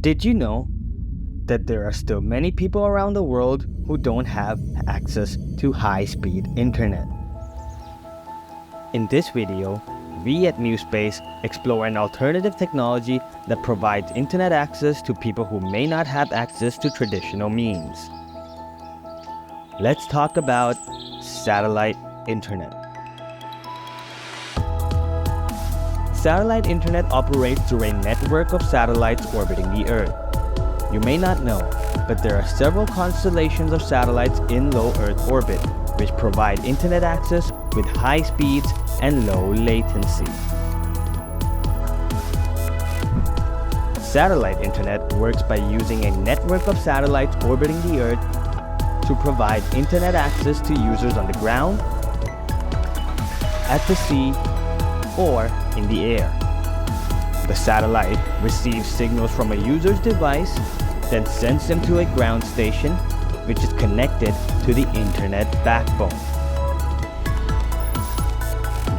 Did you know that there are still many people around the world who don't have access to high-speed internet? In this video, we at MuseSpace explore an alternative technology that provides internet access to people who may not have access to traditional means. Let's talk about satellite internet. Satellite internet operates through a network of satellites orbiting the Earth. You may not know, but there are several constellations of satellites in low Earth orbit, which provide internet access with high speeds and low latency. Satellite internet works by using a network of satellites orbiting the Earth to provide internet access to users on the ground, at the sea, or in the air. The satellite receives signals from a user's device, then sends them to a ground station, which is connected to the internet backbone.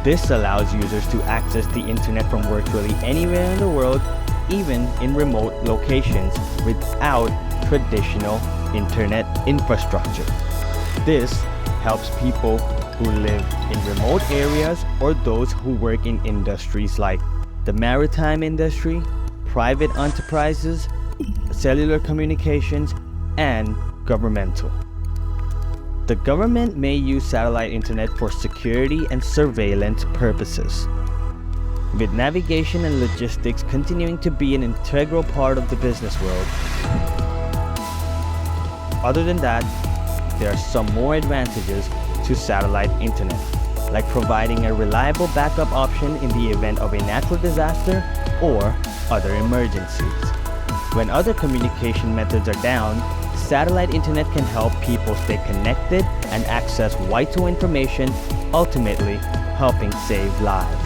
This allows users to access the internet from virtually anywhere in the world, even in remote locations, without traditional internet infrastructure. This helps people who live in remote areas or those who work in industries like the maritime industry, private enterprises, cellular communications, and governmental. The government may use satellite internet for security and surveillance purposes, with navigation and logistics continuing to be an integral part of the business world. Other than that, there are some more advantages to satellite internet, like providing a reliable backup option in the event of a natural disaster or other emergencies. When other communication methods are down, satellite internet can help people stay connected and access vital information, ultimately helping save lives.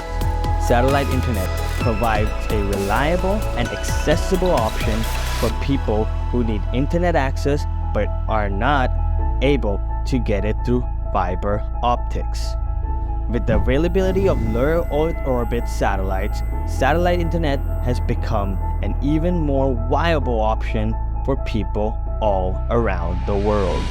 Satellite internet provides a reliable and accessible option for people who need internet access but are not able to get it through fiber optics. With the availability of low Earth orbit satellites, satellite internet has become an even more viable option for people all around the world.